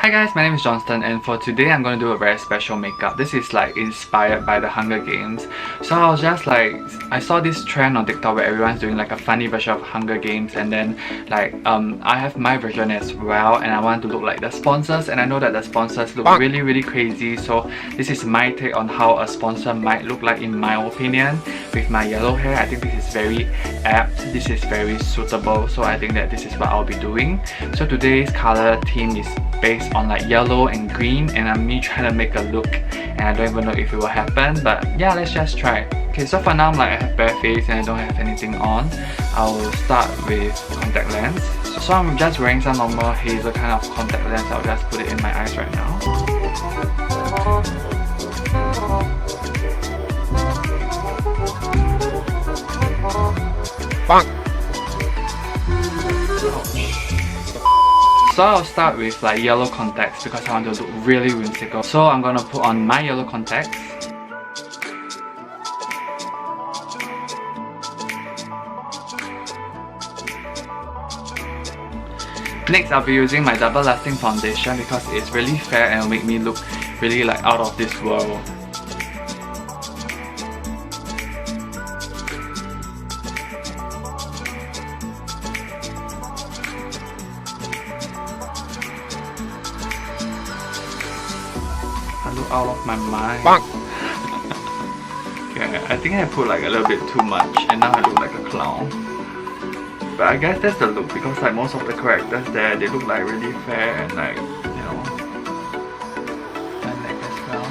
Hi guys, my name is Johnston, and for today I'm going to do a very special makeup. This is like inspired by the Hunger Games. So I was just like, I saw this trend on TikTok where everyone's doing like a funny version of Hunger Games, and then like I have my version as well, and I want to look like the sponsors, and I know that the sponsors look really crazy. So this is my take on how a sponsor might look like in my opinion. With my yellow hair, I think this is very apt, this is very suitable, so I think that this is what I'll be doing. So today's color theme is based on like yellow and green, and I'm trying to make a look, and I don't even know if it will happen, but yeah, let's just try. Okay, so for now I'm like, I have bare face and I don't have anything on. I'll start with contact lens. So I'm just wearing some normal hazel kind of contact lens. I'll just put it in my eyes right now. So I'll start with like yellow contacts because I want to look really whimsical. So I'm gonna put on my yellow contacts. Next, I'll be using my double lasting foundation because it's really fair and will make me look really like out of this world. I look out of my mind. Okay, I think I put like a little bit too much and now I look like a clown. But I guess that's the look because like most of the characters there, they look like really fair and like, you know, and like as well.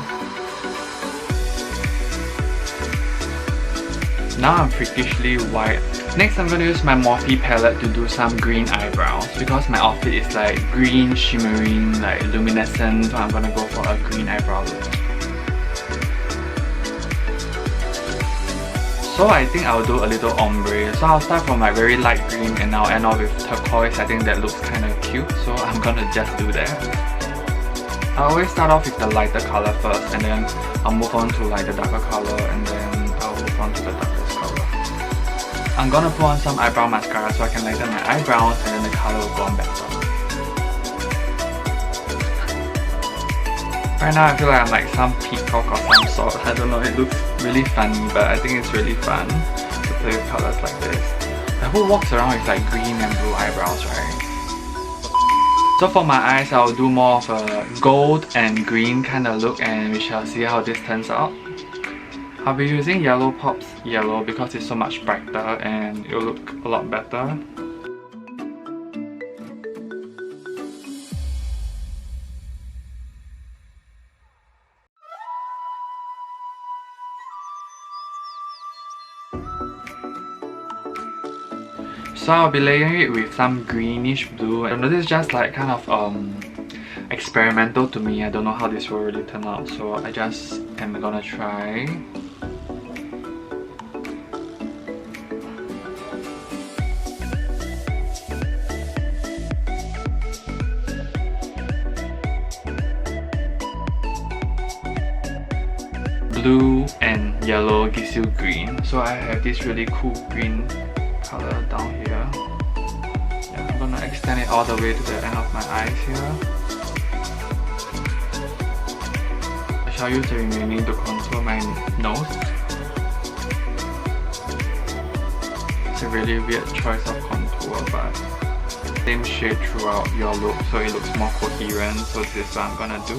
Now I'm freakishly white. Next, I'm gonna use my Morphe palette to do some green eyebrows because my outfit is like green, shimmering, like luminescent, so I'm gonna go for a green eyebrow look. So I think I'll do a little ombre. So I'll start from like very light green and I'll end off with turquoise. I think that looks kind of cute, so I'm gonna just do that. I always start off with the lighter color first and then I'll move on to like the darker color and then I'll move on to the darkest color. I'm gonna put on some eyebrow mascara so I can lighten my eyebrows and then the color will go on better. Right now I feel like I'm like some peacock or some sort. I don't know, it looks really funny, but I think it's really fun to play with colors like this. Who walks around with like green and blue eyebrows, right? So for my eyes, I'll do more of a gold and green kind of look, and we shall see how this turns out. I'll be using Yellow Pop's yellow because it's so much brighter and it'll look a lot better. So I'll be layering it with some greenish blue. I don't know, this is just like kind of experimental to me. I don't know how this will really turn out, so I just am gonna try. Blue and yellow gives you green, so I have this really cool green color down here. Yeah, I'm gonna extend it all the way to the end of my eyes here. I shall use the remaining to contour my nose. It's a really weird choice of contour, but same shade throughout your look so it looks more coherent, so this is what I'm gonna do.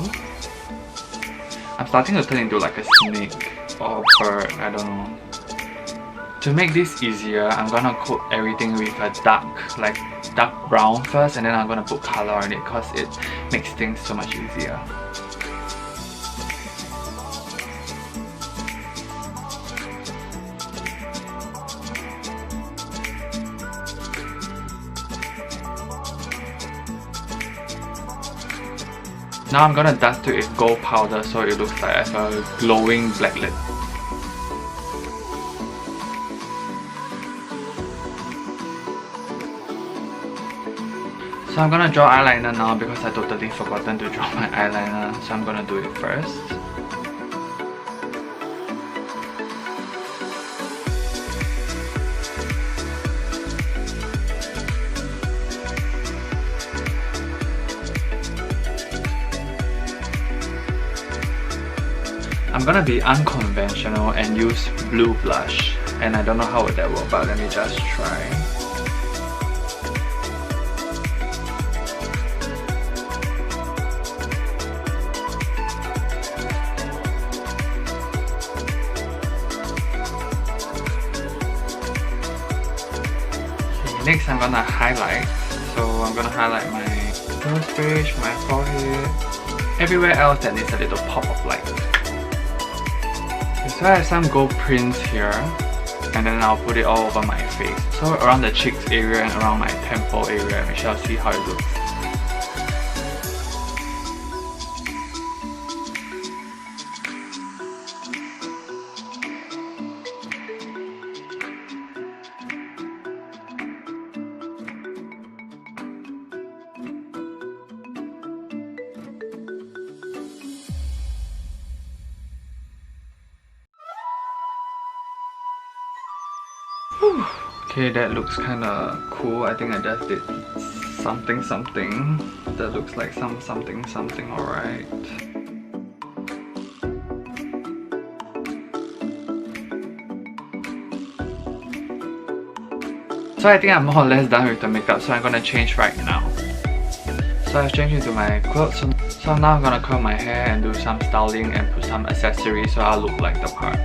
I'm starting to turn into like a snake or a bird, I don't know. To make this easier, I'm gonna coat everything with a dark brown first, and then I'm gonna put color on it because it makes things so much easier. Now I'm gonna dust it with gold powder so it looks like I have a glowing black lid. So I'm gonna draw eyeliner now because I totally forgotten to draw my eyeliner, so I'm gonna do it first. I'm gonna be unconventional and use blue blush. And I don't know how would that work, but let me just try. Next, I'm gonna highlight. So I'm gonna highlight my nose bridge, my forehead, everywhere else that needs a little pop of light. So I have some gold prints here, and then I'll put it all over my face. So around the cheeks area and around my temple area, we shall see how it looks. Okay, that looks kinda cool. I think I just did something that looks like something, alright. So I think I'm more or less done with the makeup, so I'm gonna change right now. So I've changed into my clothes, so now I'm gonna curl my hair and do some styling and put some accessories so I'll look like the part.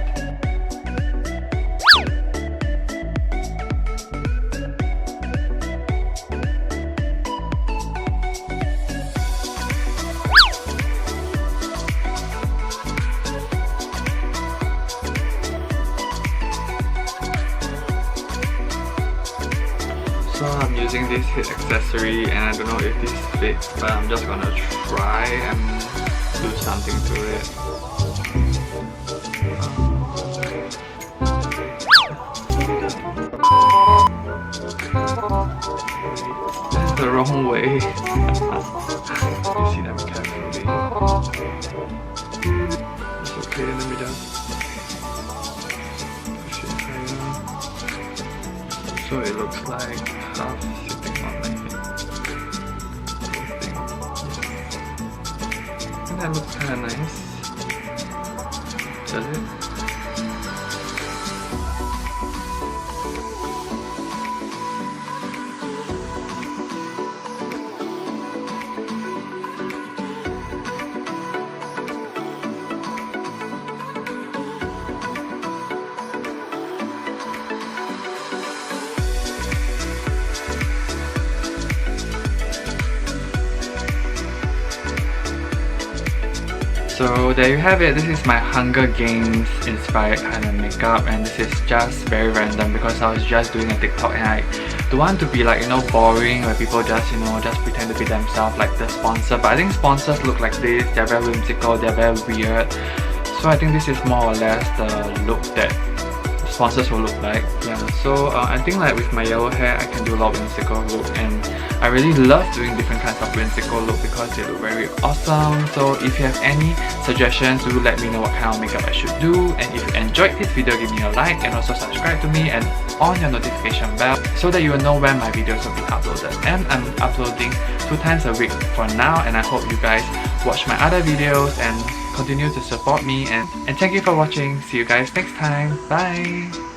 So I'm using this head accessory and I don't know if this fits, but I'm just gonna try and do something to it. That's the wrong way. You see them carefully. It's okay, let me just push it higher. So it looks like half sitting on my head. And that looks kinda nice. Does it? So there you have it. This is my Hunger Games inspired kind of makeup, and this is just very random because I was just doing a TikTok and I don't want to be like, you know, boring where people just, you know, just pretend to be themselves like the sponsor. But I think sponsors look like this, they're very whimsical, they're very weird. So I think this is more or less the look that sponsors will look like. Yeah, so I think like with my yellow hair I can do a lot of whimsical look, and I really love doing different kinds of whimsical look because they look very awesome. So if you have any suggestions, do let me know what kind of makeup I should do. And if you enjoyed this video, give me a like and also subscribe to me and on your notification bell so that you will know when my videos will be uploaded. And I'm uploading 2 times a week for now, and I hope you guys watch my other videos and continue to support me, and thank you for watching. See you guys next time. Bye!